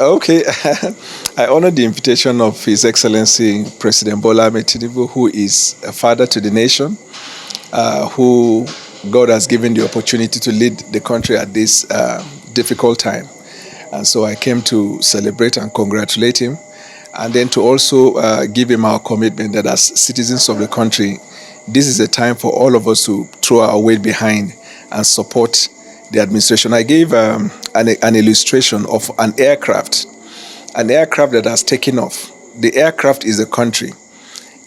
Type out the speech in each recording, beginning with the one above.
Okay, I honor the invitation of His Excellency President Bwala Tinubu, who is a father to the nation, who God has given the opportunity to lead the country at this difficult time. And so I came to celebrate and congratulate him, and then to also give him our commitment that as citizens of the country, this is a time for all of us to throw our weight behind and support the administration. I gave an illustration of an aircraft that has taken off. The aircraft is the country.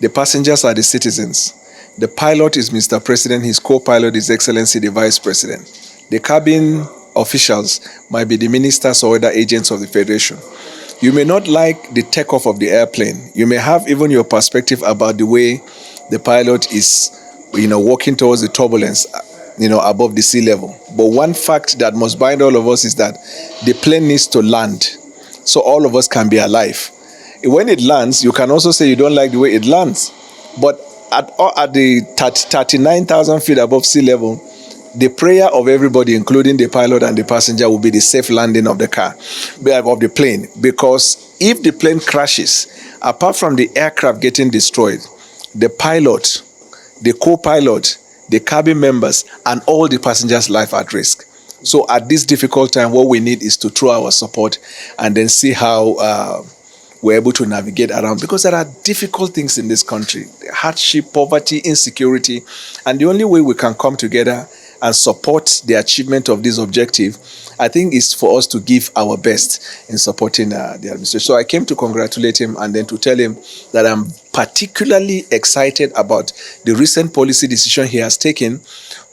The passengers are the citizens. The pilot is Mr. President. His co-pilot is Excellency the Vice President. The cabin officials might be the ministers or other agents of the Federation. You may not like the takeoff of the airplane. You may have even your perspective about the way the pilot is, walking towards the turbulence, above the sea level. But one fact that must bind all of us is that the plane needs to land so all of us can be alive. When it lands, you can also say you don't like the way it lands. But at the 39,000 feet above sea level, the prayer of everybody, including the pilot and the passenger, will be the safe landing of the of the plane. Because if the plane crashes, apart from the aircraft getting destroyed, the pilot, the co-pilot, the cabin members, and all the passengers' life at risk. So at this difficult time, what we need is to throw our support and then see how we're able to navigate around, because there are difficult things in this country: hardship, poverty, insecurity, and the only way we can come together and support the achievement of this objective, I think, is for us to give our best in supporting the administration. So I came to congratulate him and then to tell him that I'm particularly excited about the recent policy decision he has taken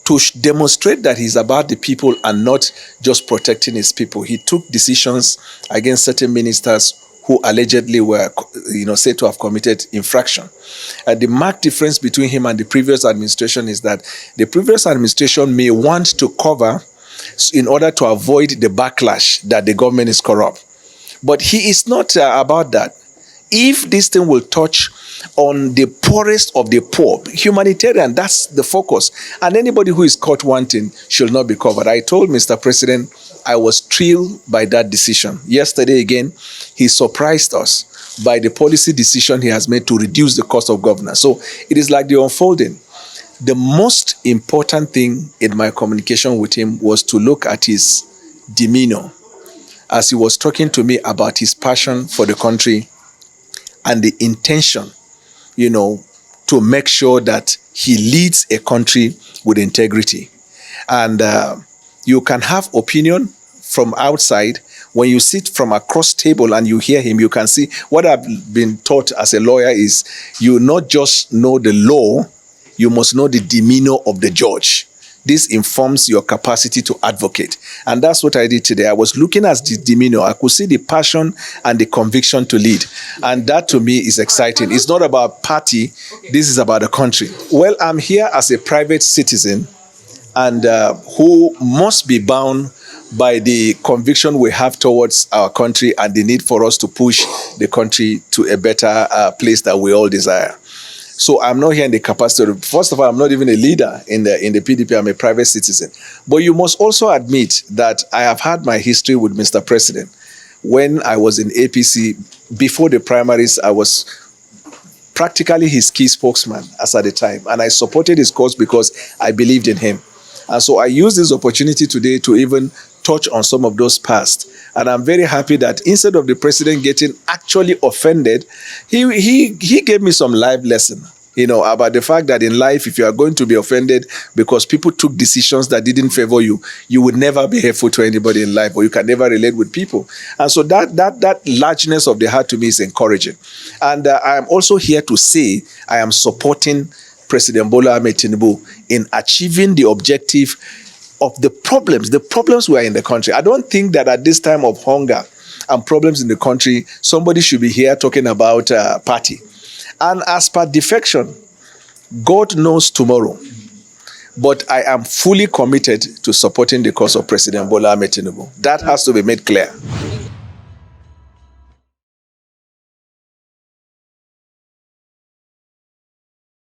to demonstrate that he's about the people and not just protecting his people. He took decisions against certain ministers who allegedly were, said to have committed infraction. The marked difference between him and the previous administration is that the previous administration may want to cover in order to avoid the backlash that the government is corrupt. But he is not about that. If this thing will touch on the poorest of the poor, humanitarian, that's the focus. And anybody who is caught wanting should not be covered. I told Mr. President I was thrilled by that decision. Yesterday again, he surprised us by the policy decision he has made to reduce the cost of governance. So it is like the unfolding. The most important thing in my communication with him was to look at his demeanor as he was talking to me about his passion for the country and the intention, to make sure that he leads a country with integrity. And you can have opinion from outside. When you sit from across table and you hear him, you can see what I've been taught as a lawyer is you not just know the law, you must know the demeanor of the judge. This informs your capacity to advocate. And that's what I did today. I was looking at the demeanor. I could see the passion and the conviction to lead. And that to me is exciting. It's not about party. This is about the country. Well, I'm here as a private citizen and who must be bound by the conviction we have towards our country and the need for us to push the country to a better place that we all desire. So I'm not here in the capacity. First of all, I'm not even a leader in the PDP. I'm a private citizen. But you must also admit that I have had my history with Mr. President. When I was in APC, before the primaries, I was practically his key spokesman as at the time. And I supported his cause because I believed in him. And so I use this opportunity today to even touch on some of those past. And I'm very happy that instead of the president getting actually offended, he gave me some life lesson, about the fact that in life, if you are going to be offended because people took decisions that didn't favor you, you would never be helpful to anybody in life, or you can never relate with people. And so that largeness of the heart to me is encouraging. And I am also here to say I am supporting President Bola Ahmed Tinubu in achieving the objective of the problems we are in the country. I don't think that at this time of hunger and problems in the country, somebody should be here talking about party. And as per defection, God knows tomorrow. But I am fully committed to supporting the cause of President Bola Ahmed Tinubu. That has to be made clear.